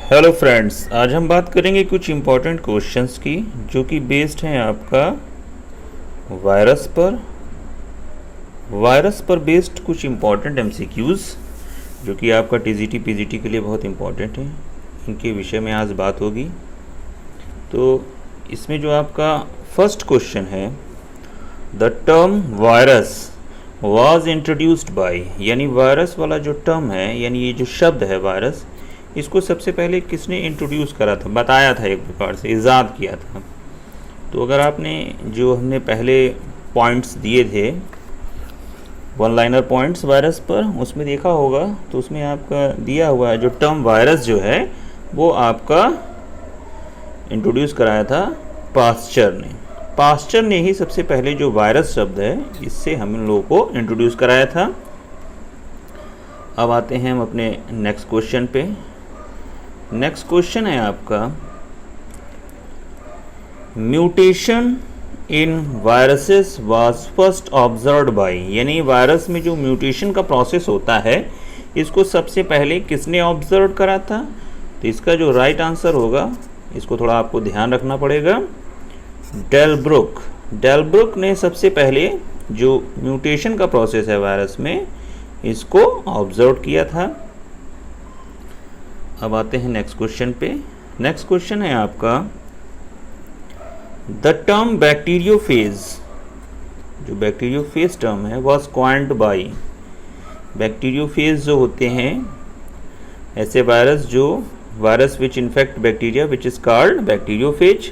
Hello friends, आज हम बात करेंगे कुछ इम्पोर्टेंट क्वेश्चंस की जो कि बेस्ड हैं आपका वायरस पर बेस्ड कुछ इम्पोर्टेंट एमसीक्यूज़ जो कि आपका टीजीटी पीजीटी के लिए बहुत इम्पोर्टेंट हैं। इनके विषय में आज बात होगी। तो इसमें जो आपका फर्स्ट क्वेश्चन है, the term virus was introduced by, यानी वायरस वाला जो टर्म है, यानी ये जो शब्द है वायरस, इसको सबसे पहले किसने इंट्रोड्यूस करा था, बताया था, एक प्रकार से इजाद किया था। तो अगर आपने जो हमने पहले पॉइंट्स दिए थे, वन लाइनर पॉइंट्स वायरस पर, उसमें देखा होगा तो उसमें आपका दिया हुआ है जो टर्म वायरस जो है वो आपका इंट्रोड्यूस कराया था पास्चर ने ही सबसे पहले जो वायरस शब्द है इससे हम लोगों को इंट्रोड्यूस कराया था। अब आते हैं हम अपने नेक्स्ट क्वेश्चन पे। नेक्स्ट क्वेश्चन है आपका, mutation in viruses was first observed bye, यानी वायरस में जो म्यूटेशन का प्रोसेस होता है इसको सबसे पहले किसने ऑब्जर्व करा था। तो इसका जो राइट आंसर होगा, इसको थोड़ा आपको ध्यान रखना पड़ेगा, डेलब्रुक ने सबसे पहले जो म्यूटेशन का प्रोसेस है वायरस में इसको ऑब्जर्व किया था। अब आते हैं नेक्स्ट क्वेश्चन पे। नेक्स्ट क्वेश्चन है आपका, द टर्म बैक्टीरियोफेज, जो बैक्टीरियोफेज टर्म है वाज कॉइन्ड बाय, बैक्टीरियोफेज जो होते हैं ऐसे virus which infect bacteria which is called bacteriophage.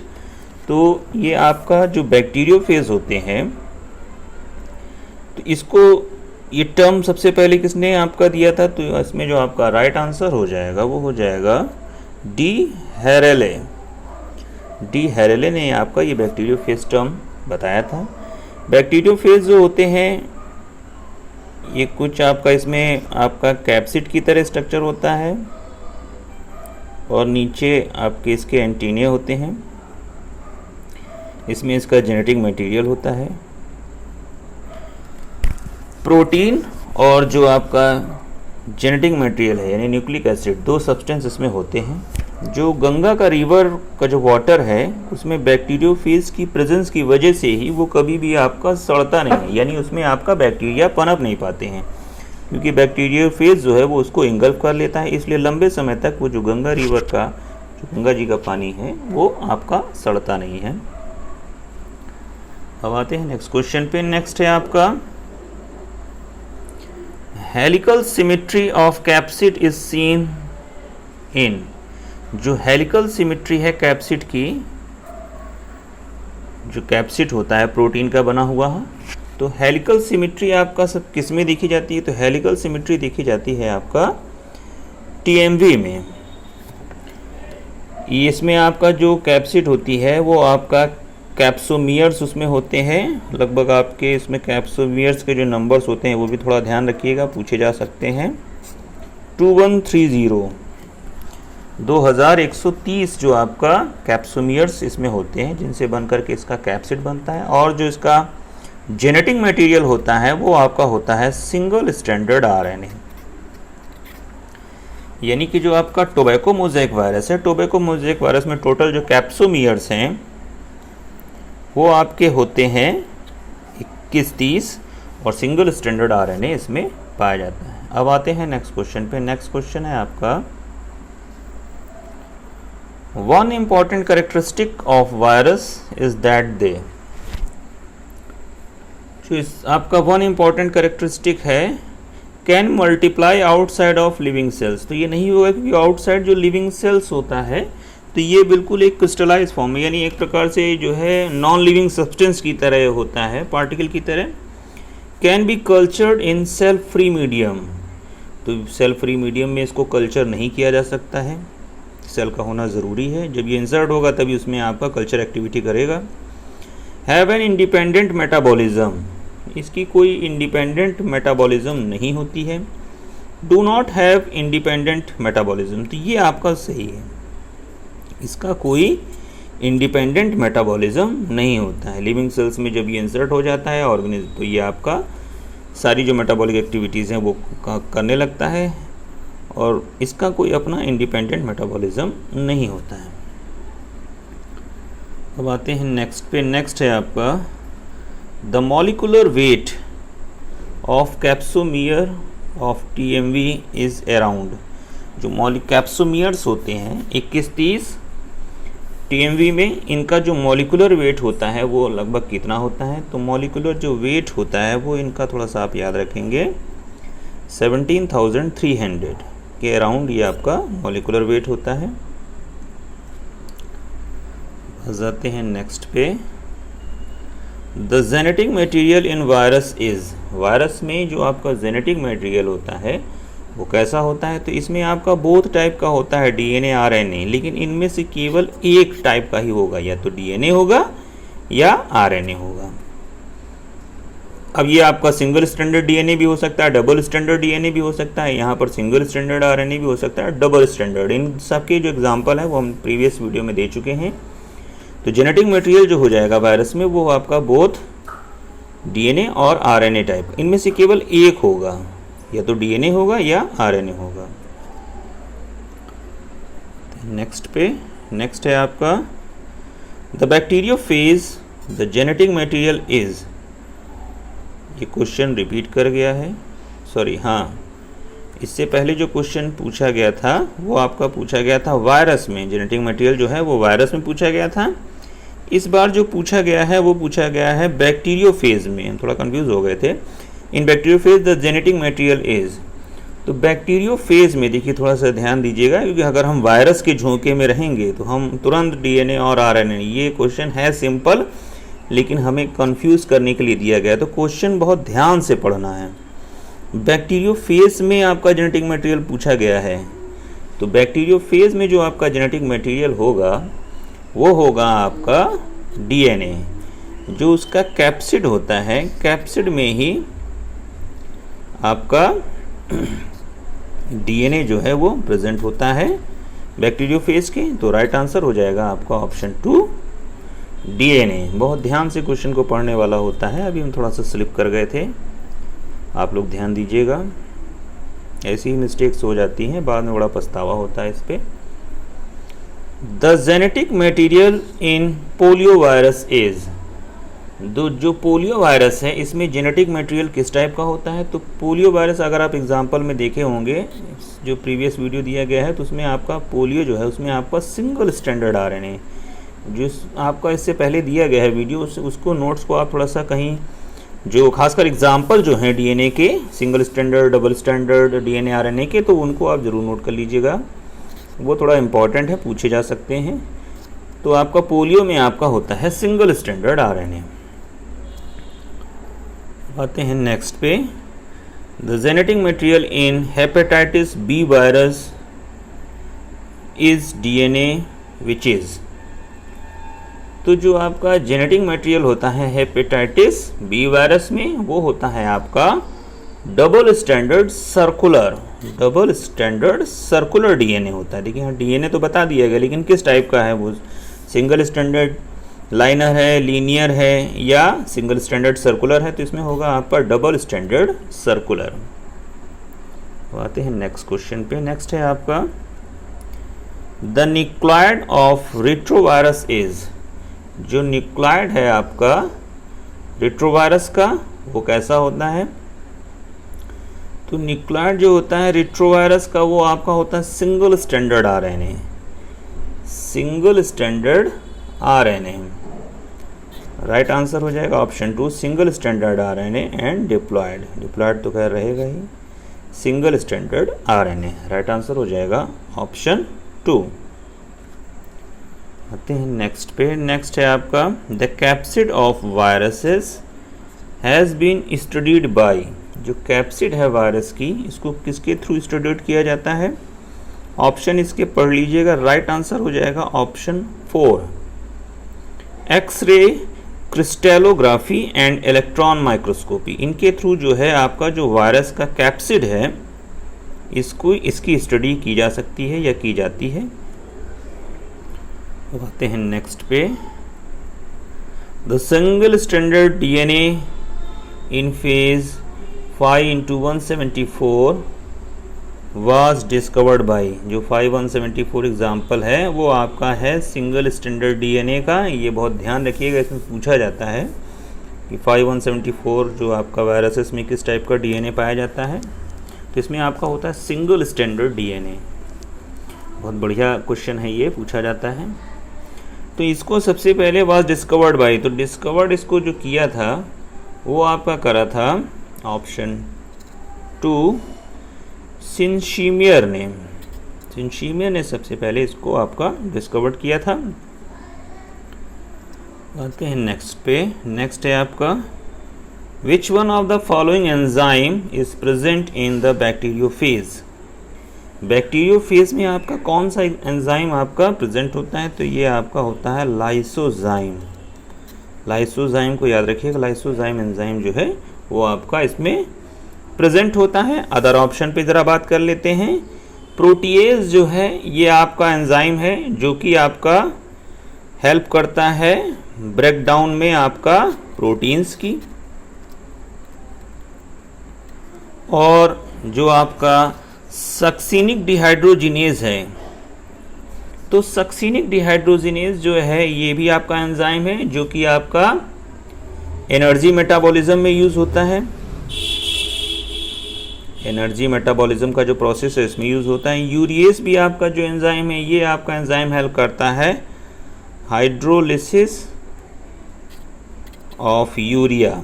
तो ये आपका जो बैक्टीरियोफेज होते हैं, तो इसको ये टर्म सबसे पहले किसने आपका दिया था। तो इसमें जो आपका राइट आंसर हो जाएगा वो हो जाएगा डी हैरेले ने आपका ये बैक्टीरियोफेज टर्म बताया था। बैक्टीरियोफेज जो होते हैं ये कुछ आपका, इसमें आपका कैप्सिड की तरह स्ट्रक्चर होता है और नीचे आपके इसके एंटीने होते हैं, इसमें इसका जेनेटिक मटेरियल होता है, प्रोटीन और जो आपका जेनेटिक मटेरियल है यानी न्यूक्लिक एसिड, दो सब्सटेंस इसमें होते हैं। जो गंगा का रिवर का जो वाटर है उसमें बैक्टीरियोफेज की प्रेजेंस की वजह से ही वो कभी भी आपका सड़ता नहीं है, यानी उसमें आपका बैक्टीरिया पनप नहीं पाते हैं, क्योंकि बैक्टीरियोफेज जो है वो उसको इंगल्फ कर लेता है। इसलिए लंबे समय तक वो जो गंगा रिवर का, जो गंगा जी का पानी है वो आपका सड़ता नहीं है। अब आते हैं नेक्स्ट क्वेश्चन पे। नेक्स्ट है आपका, helical symmetry of capsid is seen in, जो हेलिकल सिमेट्री है कैप्सिड की, जो कैप्सिड होता है प्रोटीन का बना हुआ है, तो हेलिकल सिमेट्री आपका सब किस में देखी जाती है। तो हेलिकल सिमेट्री देखी जाती है आपका टीएमवी में। इसमें आपका जो कैप्सिड होती है वो आपका कैप्सोमियर्स उसमें होते हैं, लगभग आपके इसमें कैप्सोमियर्स के जो नंबर्स होते हैं वो भी थोड़ा ध्यान रखिएगा, पूछे जा सकते हैं। 2130 जो आपका कैप्सोमियर्स इसमें होते हैं जिनसे बनकर के इसका कैप्सिड बनता है, और जो इसका जेनेटिक मटेरियल होता है वो आपका होता है सिंगल स्टैंडर्ड आरएनए। यानी कि जो आपका टोबैको मोज़ेक वायरस है, टोबैको मोज़ेक वायरस में टोटल जो कैप्सोमियर्स हैं वो आपके होते हैं 2130 और सिंगल स्टैंडर्ड आरएनए इसमें पाया जाता है। अब आते हैं नेक्स्ट क्वेश्चन पे। नेक्स्ट क्वेश्चन है आपका, one important characteristic of virus is that they, जो आपका वन इम्पॉर्टेंट कैरेक्टरिस्टिक है, can multiply outside of living cells. तो ये नहीं होगा क्योंकि आउटसाइड जो लिविंग सेल्स होता है तो ये बिल्कुल एक क्रिस्टलाइज फॉर्म है, यानी एक प्रकार से जो है नॉन लिविंग सब्सटेंस की तरह होता है, पार्टिकल की तरह। Can be cultured in cell free medium, तो सेल फ्री मीडियम में इसको कल्चर नहीं किया जा सकता है, सेल का होना ज़रूरी है, जब ये इंसर्ट होगा तभी उसमें आपका कल्चर एक्टिविटी करेगा। हैव एन इंडिपेंडेंट मेटाबॉलिज्म, इसकी कोई इंडिपेंडेंट मेटाबॉलिज्म नहीं होती है। Do not have independent metabolism, तो ये आपका सही है, इसका कोई इंडिपेंडेंट मेटाबॉलिज्म नहीं होता है। लिविंग सेल्स में जब ये इंसर्ट हो जाता है ऑर्गेनिज्म, तो ये आपका सारी जो मेटाबॉलिक एक्टिविटीज़ हैं वो करने लगता है, और इसका कोई अपना इंडिपेंडेंट मेटाबॉलिज्म नहीं होता है। अब आते हैं नेक्स्ट पे। नेक्स्ट है आपका the molecular weight of capsomere of TMV is around. जो कैप्सोमियर्स होते हैं 21-30 TMV में, इनका जो मॉलिकुलर वेट होता है वो लगभग कितना होता है? तो मॉलिकुलर जो वेट होता है वो इनका थोड़ा सा आप याद रखेंगे 17,300 के अराउंड ये आपका मॉलिकुलर वेट होता है। जाते हैं नेक्स्ट पे। The genetic material in virus is. Virus में जो आपका जेनेटिक मटेरियल होता है वो कैसा होता है? तो इसमें आपका बोथ टाइप का होता है, DNA RNA, लेकिन इनमें से केवल एक टाइप का ही होगा, या तो DNA होगा या RNA होगा। अब ये आपका सिंगल स्टैंडर्ड DNA भी हो सकता है, डबल स्टैंडर्ड DNA भी हो सकता है, यहाँ पर सिंगल स्टैंडर्ड RNA भी हो सकता है, डबल स्टैंडर्ड। इन सब के जो एग्जाम्पल है वो हम प्रीवियस वीडियो में दे चुके हैं। तो जेनेटिक मटेरियल जो हो जाएगा वायरस में वो आपका बोथ DNA और RNA टाइप, इनमें से केवल एक होगा, या तो DNA होगा या RNA होगा। नेक्स्ट पे। नेक्स्ट है आपका the bacteriophage the genetic material is. ये क्वेश्चन रिपीट कर गया है, सॉरी, हाँ, इससे पहले जो क्वेश्चन पूछा गया था वो आपका पूछा गया था वायरस में, जेनेटिक मटेरियल जो है वो वायरस में पूछा गया था। इस बार जो पूछा गया है वो पूछा गया है बैक्टीरियोफेज में। हम थोड़ा कंफ्यूज हो गए थे। In bacteriophage the genetic material is. तो बैक्टीरियोफेज में देखिए थोड़ा सा ध्यान दीजिएगा, क्योंकि अगर हम वायरस के झोंके में रहेंगे तो हम तुरंत DNA और RNA, ये क्वेश्चन है सिंपल लेकिन हमें कंफ्यूज करने के लिए दिया गया, तो क्वेश्चन बहुत ध्यान से पढ़ना है। बैक्टीरियोफेज में आपका जेनेटिक मटेरियल पूछा गया है, तो बैक्टीरियोफेज में जो आपका जेनेटिक मटेरियल होगा वो होगा आपका DNA। जो उसका कैप्सिड होता है, कैप्सिड में ही आपका DNA जो है वो प्रेजेंट होता है बैक्टीरियोफेज के। तो राइट आंसर हो जाएगा आपका ऑप्शन 2 DNA। बहुत ध्यान से क्वेश्चन को पढ़ने वाला होता है। अभी हम थोड़ा सा स्लिप कर गए थे, आप लोग ध्यान दीजिएगा, ऐसी ही मिस्टेक्स हो जाती हैं, बाद में बड़ा पछतावा होता है इस पर। The genetic material in polio virus is. जो पोलियो वायरस है इसमें जेनेटिक मटेरियल किस टाइप का होता है? तो पोलियो वायरस अगर आप एग्जांपल में देखे होंगे, जो प्रीवियस वीडियो दिया गया है, तो उसमें आपका पोलियो जो है उसमें आपका सिंगल स्टैंडर्ड RNA, जो आपका इससे पहले दिया गया है वीडियो, उसको नोट्स को आप थोड़ा सा कहीं, जो खासकर एग्जाम्पल जो हैं DNA के, single standard, double standard DNA RNA के, तो उनको आप ज़रूर नोट कर लीजिएगा, वो थोड़ा इम्पॉर्टेंट है, पूछे जा सकते हैं। तो आपका पोलियो में आपका होता है सिंगल स्टैंडर्ड RNA। आते हैं नेक्स्ट पे। The genetic material in hepatitis B virus is DNA which is. तो जो आपका जेनेटिक मटेरियल होता है हेपेटाइटिस B वायरस में वो होता है आपका डबल स्टैंडर्ड सर्कुलर DNA होता है। देखिए हाँ, DNA तो बता दिया गया, लेकिन किस टाइप का है वो? सिंगल स्टैंडर्ड लाइनर है, लीनियर है, या सिंगल स्टैंडर्ड सर्कुलर है? तो इसमें होगा आपका डबल स्टैंडर्ड सर्कुलर। आते हैं नेक्स्ट क्वेश्चन पे। नेक्स्ट है आपका the nucleoid of retrovirus is. जो न्यूक्लियड है आपका रेट्रोवायरस का वो कैसा होता है? तो न्यूक्लियड जो होता है रेट्रोवायरस का वो आपका होता है single standard RNA, single standard RNA। Right answer हो जाएगा option 2 single standard RNA and diploid. Diploid तो खैर रहेगा ही, single standard RNA। Right answer हो जाएगा ऑप्शन 2। आते हैं नेक्स्ट पे। नेक्स्ट है आपका the capsid of viruses has been studied by. जो कैप्सिड है वायरस की, इसको किसके थ्रू स्टडीड किया जाता है? ऑप्शन इसके पढ़ लीजिएगा। राइट आंसर हो जाएगा option 4 X-ray crystallography and electron microscopy. इनके थ्रू जो है आपका जो वायरस का कैप्सिड है इसकी स्टडी की जा सकती है या की जाती है। अब आते हैं नेक्स्ट पे। The single standard DNA in phase 5 × 174 was discovered by, जो 5174 एग्जाम्पल है वो आपका है सिंगल स्टैंडर्ड डीएनए का। ये बहुत ध्यान रखिएगा, इसमें पूछा जाता है कि 5174 जो आपका वायरसेस में किस टाइप का डीएनए पाया जाता है। तो इसमें आपका होता है सिंगल स्टैंडर्ड डीएनए। बहुत बढ़िया क्वेश्चन है, ये पूछा जाता है। तो इसको सबसे पहले वाज डिस्कवर्ड बाय, तो डिस्कवर्ड इसको जो किया था वो आपका करा था ऑप्शन 2 सिनशीमियर ने। सिनशीमियर ने सबसे पहले इसको आपका डिस्कवर्ड किया था। आते हैं नेक्स्ट पे। नेक्स्ट है आपका which one of the following enzyme is present in the bacteriophage. Bacteriophage में आपका कौन सा एंजाइम आपका प्रेजेंट होता है? तो ये आपका होता है लाइसोजाइम। लाइसोजाइम को याद रखिएगा, लाइसोजाइम एंजाइम जो है वो आपका इसमें प्रेजेंट होता है। अदर ऑप्शन पे ज़रा बात कर लेते हैं। प्रोटीएज जो है ये आपका एंजाइम है जो कि आपका हेल्प करता है ब्रेकडाउन में आपका प्रोटीन्स की। और जो आपका सक्सिनिक डिहाइड्रोजिनेज है, तो सक्सिनिक डिहाइड्रोजिनेज जो है ये भी आपका एंजाइम है जो कि आपका एनर्जी मेटाबॉलिज्म में यूज़ होता है। एनर्जी मेटाबॉलिज्म का जो प्रोसेस है इसमें यूज़ होता है। यूरिएस भी आपका जो एंजाइम है ये आपका एंजाइम हेल्प करता है हाइड्रोलिसिस ऑफ यूरिया।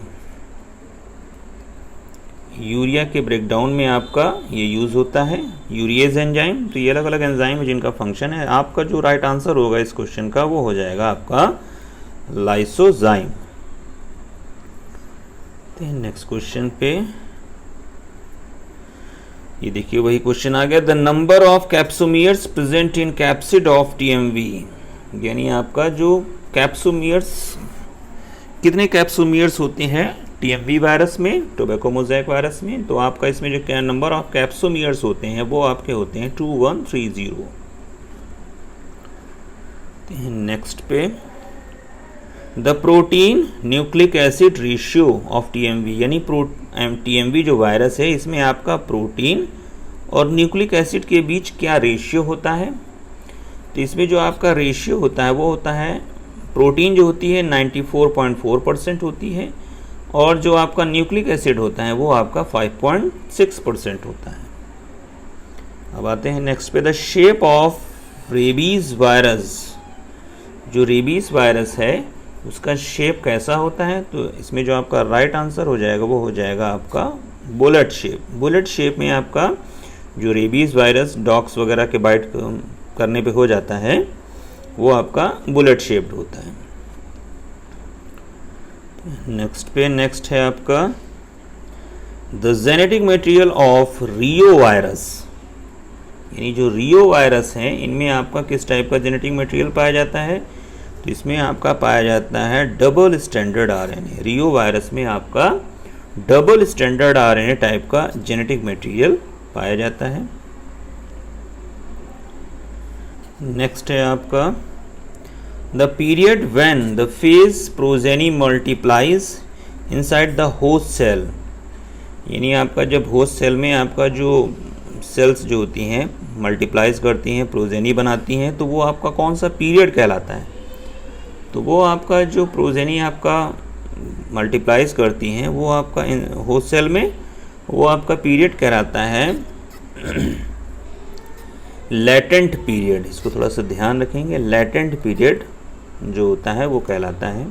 यूरिया के ब्रेकडाउन में आपका ये यूज़ होता है यूरिएज एंजाइम। तो ये अलग अलग एंजाइम है जिनका फंक्शन है। आपका जो राइट आंसर होगा इस क्वेश्चन का वो हो जाएगा आपका लाइसोजाइम। नेक्स्ट क्वेश्चन पे ये देखिए वही क्वेश्चन आ गया। The number of capsomeres present in capsid of TMV, यानी आपका जो कैप्सोमियर्स, कितने कैप्सोमियर्स होते हैं टीएमवी वायरस में, टोबैको मोज़ेक वायरस में। तो आपका इसमें जो नंबर ऑफ कैप्सोमियर्स होते हैं वो आपके होते हैं 2130। नेक्स्ट पे the protein nucleic acid ratio of TMV, यानी टीएमवी जो वायरस है इसमें आपका प्रोटीन और न्यूक्लिक एसिड के बीच क्या रेशियो होता है? तो इसमें जो आपका रेशियो होता है वो होता है, प्रोटीन जो होती है 94.4% होती है और जो आपका न्यूक्लिक एसिड होता है वो आपका 5.6% होता है। अब आते हैं नेक्स्ट पे। The shape of rabies virus, जो रेबीज़ वायरस है उसका शेप कैसा होता है? तो इसमें जो आपका राइट आंसर हो जाएगा वो हो जाएगा आपका बुलेट शेप। बुलेट शेप में आपका जो रेबीज़ वायरस डॉग्स वगैरह के बाइट करने पे हो जाता है वो आपका बुलेट शेप्ड होता है। नेक्स्ट है आपका the genetic material of Rio virus, यानी जो रियो वायरस है इनमें आपका किस टाइप का जेनेटिक मटेरियल पाया जाता है? तो इसमें आपका पाया जाता है double standard RNA. Reovirus में आपका डबल स्टैंडर्ड आरएनए टाइप का जेनेटिक मटेरियल पाया जाता है। नेक्स्ट है आपका the period when the phage progeny multiplies inside the host cell, यानी आपका जब होस्ट सेल में आपका जो सेल्स जो होती हैं मल्टीप्लाइज करती हैं, प्रोजेनी बनाती हैं, तो वो आपका कौन सा पीरियड कहलाता है? तो वो आपका जो प्रोजेनी आपका मल्टीप्लाइज करती हैं वो आपका होस्ट सेल में वो आपका पीरियड कहलाता है लेटेंट पीरियड। इसको थोड़ा सा ध्यान रखेंगे, लेटेंट पीरियड जो होता है वो कहलाता है।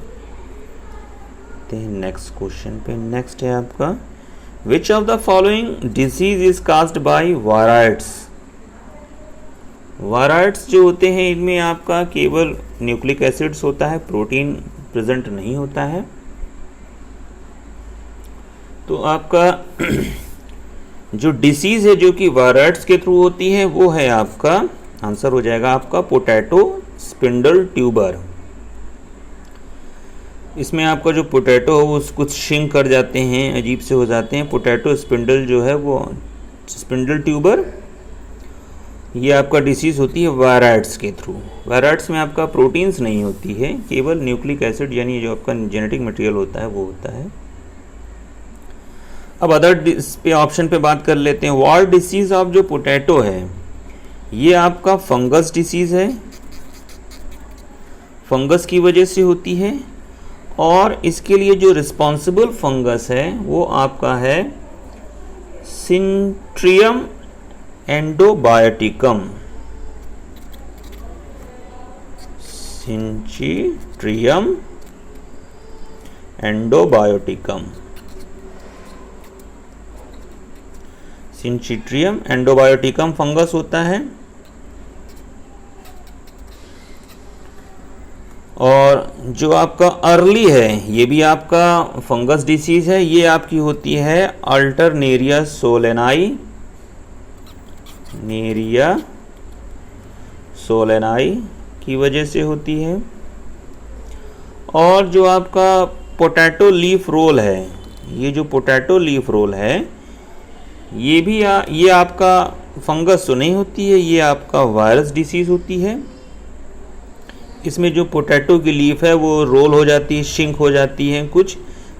नेक्स्ट क्वेश्चन पे नेक्स्ट है आपका which of the following disease is caused bye viroids. Viroids जो होते हैं इनमें आपका केवल न्यूक्लिक एसिड्स होता है, प्रोटीन प्रेजेंट नहीं होता है। तो आपका जो डिसीज़ है जो कि वायराइड्स के थ्रू होती है वो है आपका आंसर हो जाएगा आपका पोटैटो स्पिंडल ट्यूबर। इसमें आपका जो पोटैटो है वो कुछ श्रिंक कर जाते हैं, अजीब से हो जाते हैं। पोटैटो स्पिंडल जो है वो स्पिंडल ट्यूबर, ये आपका डिसीज़ होती है वायराइड्स के थ्रू। वायराइड्स में आपका प्रोटीन्स नहीं होती है, केवल न्यूक्लिक एसिड यानी जो आपका जेनेटिक मटेरियल होता है वो होता है। अब अदर पे ऑप्शन पे बात कर लेते हैं। वॉल डिसीज ऑफ जो पोटैटो है ये आपका फंगस डिसीज है, फंगस की वजह से होती है, और इसके लिए जो रिस्पॉन्सिबल फंगस है वो आपका है सिंट्रियम एंडोबायोटिकम। सिंचिट्रियम एंडोबायोटिकम, सिंचिट्रियम एंडोबायोटिकम फंगस होता है। और जो आपका अर्ली है ये भी आपका फंगस डिसीज है, ये आपकी होती है अल्टरनेरिया सोलेनाई, नेरिया सोलेनाई की वजह से होती है। और जो आपका पोटैटो लीफ रोल है, ये जो पोटैटो लीफ रोल है ये भी ये आपका फंगस तो नहीं होती है, ये आपका वायरस डिसीज होती है। इसमें जो पोटैटो की लीफ है वो रोल हो जाती है, शिंक हो जाती है कुछ,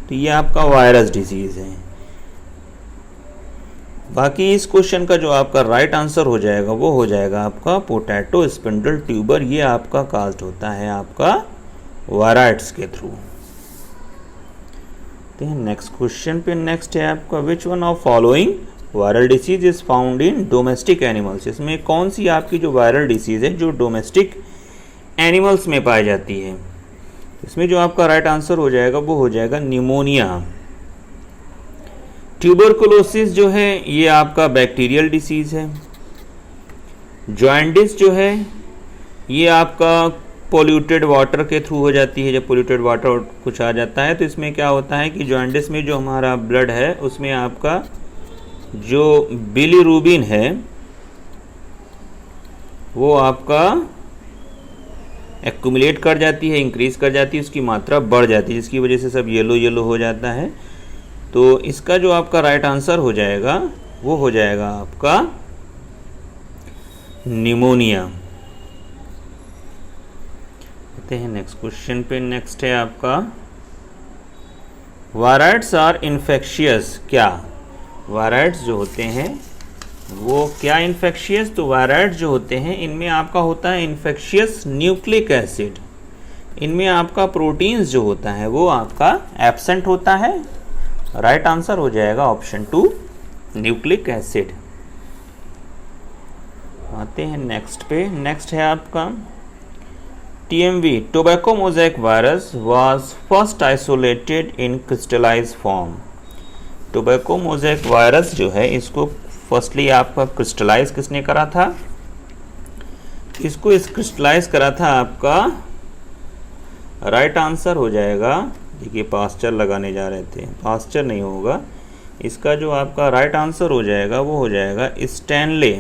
तो ये आपका वायरस डिसीज है। बाकी इस क्वेश्चन का जो आपका राइट आंसर हो जाएगा वो हो जाएगा आपका पोटैटो स्पिंडल ट्यूबर। ये आपका कास्ट होता है आपका वायराइड्स के थ्रू। तो नेक्स्ट क्वेश्चन पे नेक्स्ट है आपका which one of following viral disease is found in domestic animals. इसमें कौन सी आपकी जो वायरल डिसीज है जो डोमेस्टिक एनिमल्स में पाई जाती है। इसमें जो आपका राइट आंसर हो जाएगा वो हो जाएगा निमोनिया। ट्यूबरकुलोसिस जो है ये आपका बैक्टीरियल डिसीज है। जॉन्डिस जो है ये आपका पोल्यूटेड वाटर के थ्रू हो जाती है। जब पोल्यूटेड वाटर कुछ आ जाता है तो इसमें क्या होता है कि जॉन्डिस में जो हमारा ब्लड है उसमें आपका जो बिलीरुबिन है वो आपका एक्यूमुलेट कर जाती है, इंक्रीज कर जाती है, उसकी मात्रा बढ़ जाती है, जिसकी वजह से सब येलो येलो हो जाता है। तो इसका जो आपका राइट आंसर हो जाएगा वो हो जाएगा आपका निमोनिया। आते हैं नेक्स्ट क्वेश्चन पे। नेक्स्ट है आपका वायराइड्स आर इन्फेक्शियस। क्या वायराइड्स जो होते हैं वो क्या इन्फेक्शियस? तो वायराइड्स जो होते हैं इनमें आपका होता है इन्फेक्शियस न्यूक्लिक एसिड। इनमें आपका प्रोटीन्स जो होता है वो आपका एब्सेंट होता है। राइट आंसर हो जाएगा ऑप्शन 2 न्यूक्लिक एसिड। आते हैं नेक्स्ट पे। नेक्स्ट है आपका TMV tobacco mosaic virus was first isolated in crystallize form. Tobacco mosaic virus जो है इसको फर्स्टली आपका क्रिस्टलाइज किसने करा था? इसको क्रिस्टलाइज करा था आपका, राइट आंसर हो जाएगा, देखिए पास्चर लगाने जा रहे थे, पास्चर नहीं होगा, इसका जो आपका राइट आंसर हो जाएगा वो हो जाएगा स्टैनले।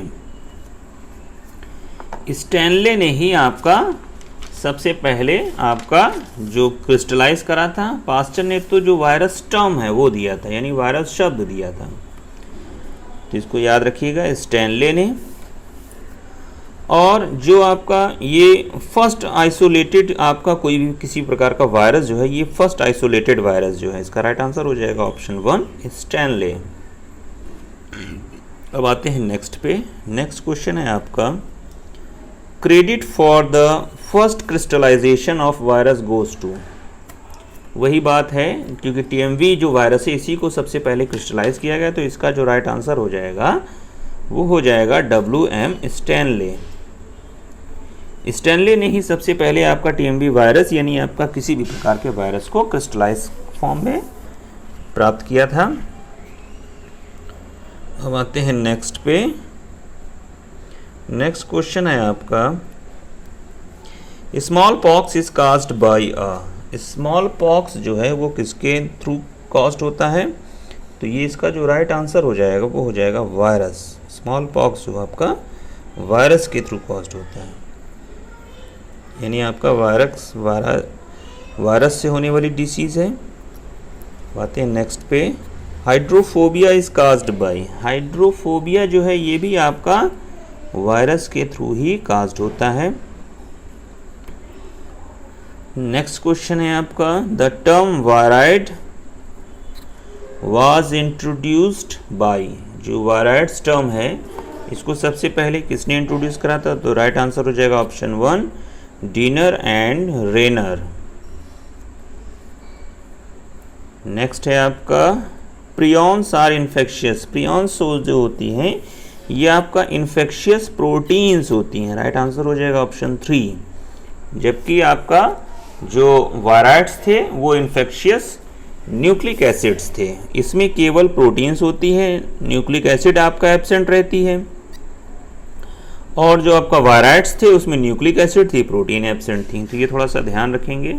स्टैनले ने ही आपका सबसे पहले आपका जो क्रिस्टलाइज करा था। पास्चर ने तो जो वायरस टर्म है वो दिया था, यानी वायरस शब्द दिया था, तो इसको याद रखिएगा स्टैनले ने। और जो आपका ये फर्स्ट आइसोलेटेड आपका कोई भी किसी प्रकार का वायरस जो है ये फर्स्ट आइसोलेटेड वायरस जो है, इसका राइट आंसर हो जाएगा ऑप्शन 1 स्टैनले। अब आते हैं नेक्स्ट पे। नेक्स्ट क्वेश्चन है आपका credit for the first crystallization of virus goes to. वही बात है क्योंकि TMV जो वायरस है इसी को सबसे पहले क्रिस्टलाइज किया गया, तो इसका जो राइट आंसर हो जाएगा वो हो जाएगा WM स्टैनले। स्टैनले ने ही सबसे पहले आपका TMV वायरस यानी आपका किसी भी प्रकार के वायरस को क्रिस्टलाइज फॉर्म में प्राप्त किया था। अब आते हैं नेक्स्ट पे। नेक्स्ट क्वेश्चन है आपका small pox is caused bye a. Small pox जो है वो किसके थ्रू कॉज्ड होता है? तो ये इसका जो राइट आंसर हो जाएगा वो हो जाएगा वायरस। स्मॉल पॉक्स जो आपका वायरस के थ्रू कॉज्ड होता है, यानी आपका वायरस से होने वाली डिसीज़ है। बातें हैं नेक्स्ट पे। Hydrophobia is caused bye. Hydrophobia जो है ये भी आपका वायरस के थ्रू ही कास्ड होता है। नेक्स्ट क्वेश्चन है आपका the term wired was introduced by, जो वायराइड्स टर्म है इसको सबसे पहले किसने इंट्रोड्यूस करा था? तो राइट आंसर हो जाएगा ऑप्शन 1, डिनर एंड रेनर। नेक्स्ट है आपका प्रियॉन्स आर इन्फेक्शियस। प्रियॉन्स जो होती हैं ये आपका इन्फेक्शियस प्रोटीन्स होती हैं। राइट आंसर हो जाएगा ऑप्शन 3। जबकि आपका जो वायराइड्स थे वो इन्फेक्शियस न्यूक्लिक एसिड्स थे। इसमें केवल प्रोटीन्स होती है, न्यूक्लिक एसिड आपका एब्सेंट रहती है। और जो आपका वायराइड्स थे उसमें न्यूक्लिक एसिड थी, प्रोटीन एब्सेंट थी। तो ये थोड़ा सा ध्यान रखेंगे।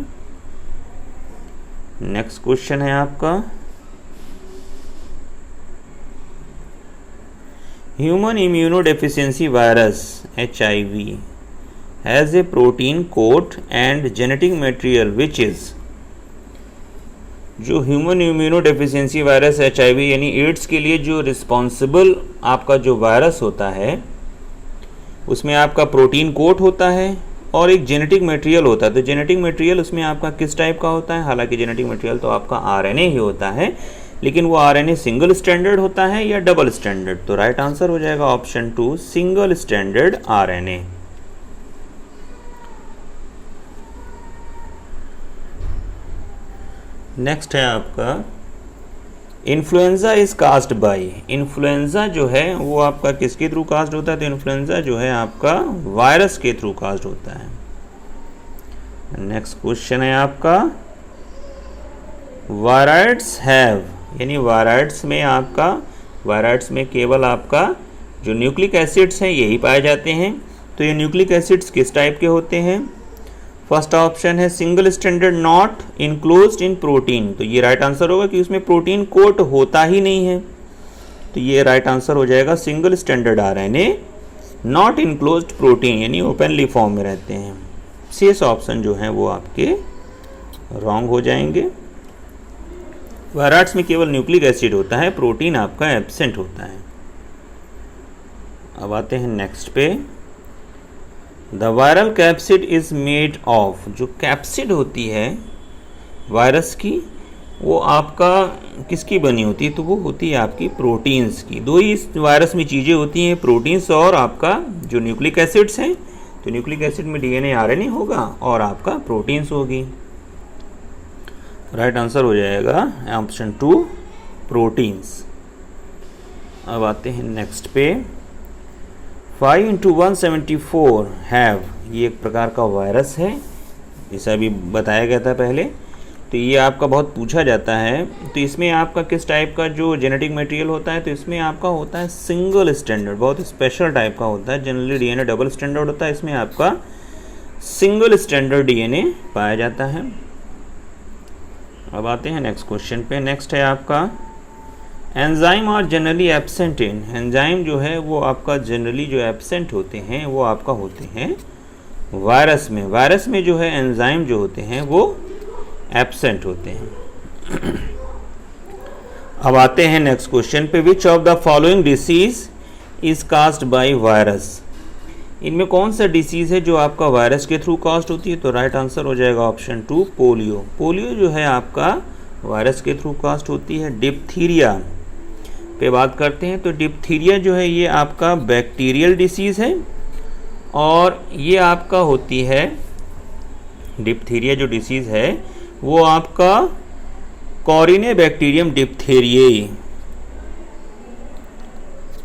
नेक्स्ट क्वेश्चन है आपका human immunodeficiency virus HIV has a protein coat and genetic material which is. जो ह्यूमन इम्यूनोडेफिशिएंसी वायरस HIV यानी एड्स के लिए जो रिस्पॉन्सिबल आपका जो वायरस होता है उसमें आपका प्रोटीन कोट होता है और एक जेनेटिक मटेरियल होता है। तो जेनेटिक मटेरियल उसमें आपका किस टाइप का होता है? हालांकि जेनेटिक मटेरियल तो आपका RNA ही होता है, लेकिन वो RNA सिंगल स्टैंडर्ड होता है या डबल स्टैंडर्ड? तो राइट आंसर हो जाएगा option 2, single standard RNA। Next है आपका influenza is caused bye. Influenza जो है वो आपका किसके थ्रू कास्ट होता है? तो इन्फ्लुएंजा जो है आपका वायरस के थ्रू कास्ट होता है। नेक्स्ट क्वेश्चन है आपका वायराइड्स हैव, यानी वायराइड्स में केवल आपका जो न्यूक्लिक एसिड्स हैं यही पाए जाते हैं। तो ये न्यूक्लिक एसिड्स किस टाइप के होते हैं? फर्स्ट ऑप्शन है single standard not enclosed in protein. तो ये राइट आंसर होगा कि उसमें प्रोटीन कोट होता ही नहीं है। तो ये राइट आंसर हो जाएगा single standard RNA not enclosed protein, यानी ओपनली फॉर्म में रहते हैं। शेष ऑप्शन जो हैं वो आपके रॉन्ग हो जाएंगे। वायराइड्स में केवल न्यूक्लिक एसिड होता है, प्रोटीन आपका एब्सेंट होता है। अब आते हैं नेक्स्ट पे। The viral capsid is made of. जो कैप्सिड होती है वायरस की वो आपका किसकी बनी होती है? तो वो होती है आपकी प्रोटीन्स की। दो ही इस वायरस में चीज़ें होती हैं, प्रोटीन्स और आपका जो न्यूक्लिक एसिड्स हैं। तो न्यूक्लिक एसिड में DNA RNA होगा और आपका प्रोटीन्स होगी। राइट आंसर हो जाएगा ऑप्शन 2, प्रोटीन्स। अब आते हैं नेक्स्ट पे। 5 × 174 हैव, ये एक प्रकार का वायरस है, जैसा अभी बताया गया था पहले। तो ये आपका बहुत पूछा जाता है। तो इसमें आपका किस टाइप का जो जेनेटिक मटेरियल होता है? तो इसमें आपका होता है सिंगल स्टैंडर्ड, बहुत स्पेशल टाइप का होता है। जनरली DNA डबल स्टैंडर्ड होता है, इसमें आपका सिंगल स्टैंडर्ड DNA पाया जाता है। अब आते हैं नेक्स्ट क्वेश्चन पे। नेक्स्ट है आपका enzyme are generally absent in. Enzyme जो है वो आपका जनरली जो एब्सेंट होते हैं वो आपका होते हैं वायरस में। वायरस में जो है एंजाइम जो होते हैं वो एब्सेंट होते हैं। अब आते हैं नेक्स्ट क्वेश्चन पे। Which of the following disease is caused by virus. इनमें कौन सा डिसीज है जो आपका वायरस के थ्रू कास्ट होती है? तो राइट आंसर हो जाएगा ऑप्शन 2, पोलियो। पोलियो जो है आपका वायरस के थ्रू कास्ट होती है। डिप्थीरिया पे बात करते हैं। तो डिप्थीरिया जो है ये आपका बैक्टीरियल डिसीज़ है और ये आपका होती है, डिप्थीरिया जो डिसीज़ है वो आपका कॉरिने बैक्टीरियम डिप्थेरियाई,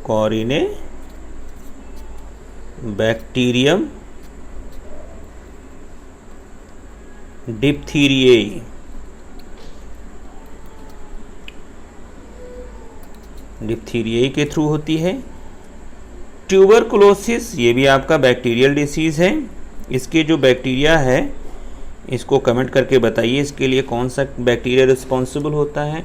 कॉरिने बैक्टीरियम डिप्थीरियाई, डिप्थीरियाई के थ्रू होती है। ट्यूबरकुलोसिस ये भी आपका बैक्टीरियल डिसीज़ है। इसके जो बैक्टीरिया है इसको कमेंट करके बताइए इसके लिए कौन सा बैक्टीरिया रिस्पॉन्सिबल होता है।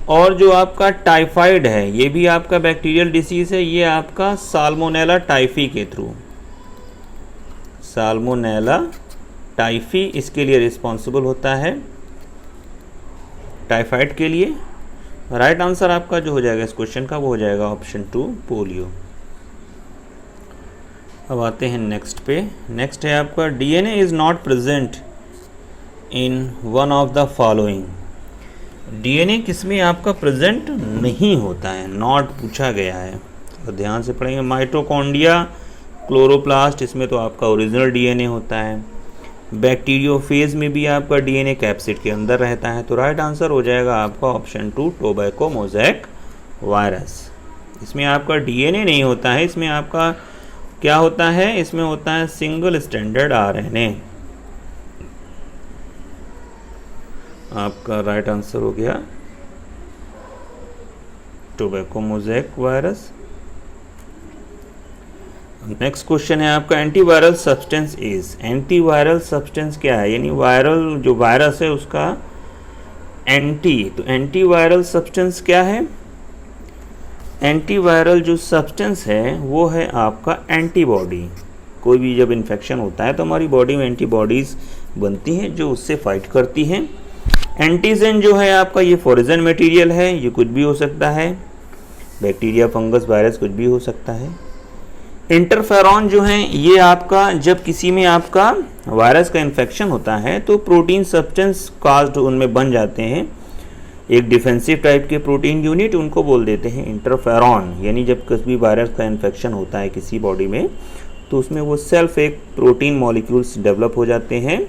और जो आपका टाइफाइड है ये भी आपका बैक्टीरियल डिसीज़ है। ये आपका साल्मोनेला टाइफी के थ्रू, साल्मोनेला टाइफी इसके लिए रिस्पॉन्सिबल होता है, टाइफाइड के लिए। राइट आंसर आपका जो हो जाएगा इस क्वेश्चन का वो हो जाएगा ऑप्शन 2, पोलियो। अब आते हैं नेक्स्ट पे। नेक्स्ट है आपका DNA is not present in one of the following. DNA किसमें आपका प्रेजेंट नहीं होता है, नॉट पूछा गया है, तो ध्यान से पढ़ेंगे। माइटोकॉन्ड्रिया, क्लोरोप्लास्ट, इसमें तो आपका ओरिजिनल डीएनए होता है। बैक्टीरियोफेज में भी आपका डीएनए कैप्सिड के अंदर रहता है, तो राइट आंसर हो जाएगा आपका ऑप्शन 2 टोबैको मोज़ेक वायरस। इसमें आपका डीएनए नहीं होता है, इसमें आपका क्या होता है, इसमें होता है सिंगल स्टैंडर्ड आरएनए। आपका राइट आंसर हो गया tobacco mosaic virus. Next question है आपका antiviral substance is. Antiviral substance क्या है, यानी वायरल जो वायरस है उसका एंटी, तो एंटीवायरल सब्सटेंस क्या है, एंटीवायरल जो सब्सटेंस है वो है आपका एंटीबॉडी। कोई भी जब इन्फेक्शन होता है तो हमारी बॉडी में एंटीबॉडीज़ बनती हैं जो उससे फाइट करती हैं। एंटीजन जो है आपका ये फॉरेन मटेरियल है, ये कुछ भी हो सकता है, बैक्टीरिया, फंगस, वायरस, कुछ भी हो सकता है। इंटरफेरॉन जो है ये आपका जब किसी में आपका वायरस का इन्फेक्शन होता है तो प्रोटीन सब्सटेंस कास्ट उनमें बन जाते हैं, एक डिफेंसिव टाइप के प्रोटीन यूनिट, उनको बोल देते हैं इंटरफेरॉन। यानी जब किसी वायरस का इन्फेक्शन होता है किसी बॉडी में तो उसमें वो सेल्फ एक प्रोटीन मॉलिक्यूल्स डेवलप हो जाते हैं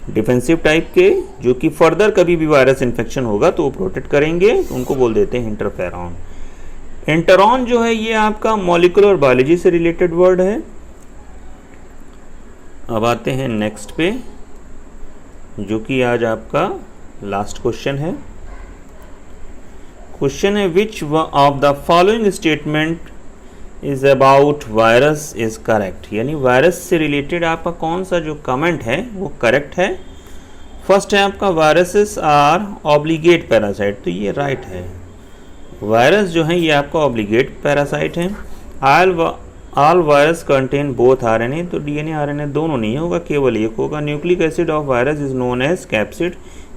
डिफेंसिव टाइप के, जो कि फर्दर कभी भी वायरस इन्फेक्शन होगा तो वो प्रोटेक्ट करेंगे, उनको बोल देते हैं इंटरफेरॉन। इंटरॉन जो है ये आपका मॉलिक्यूलर बायोलॉजी से रिलेटेड वर्ड है। अब आते हैं नेक्स्ट पे, जो कि आज आपका लास्ट क्वेश्चन है। क्वेश्चन है which of the following statement is about virus is correct, यानी वायरस से रिलेटेड आपका कौन सा जो कमेंट है वो करेक्ट है। फर्स्ट है आपका वायरसेस आर ऑब्लिगेट पैरासाइट, तो ये राइट है। वायरस जो है ये आपका ऑब्लिगेट पैरासाइट है। All virus contain both RNA, तो डीएनए आरएनए दोनों नहीं होगा, केवल एक होगा। Nucleic acid of virus is known as capsid,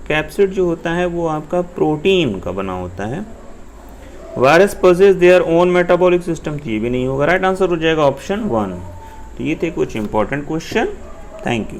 capsid जो होता है वो आपका प्रोटीन का बना होता है। Virus possess their own metabolic system, तो ये भी नहीं होगा। राइट आंसर हो जाएगा ऑप्शन 1। तो ये थे कुछ इंपॉर्टेंट क्वेश्चन। Thank you.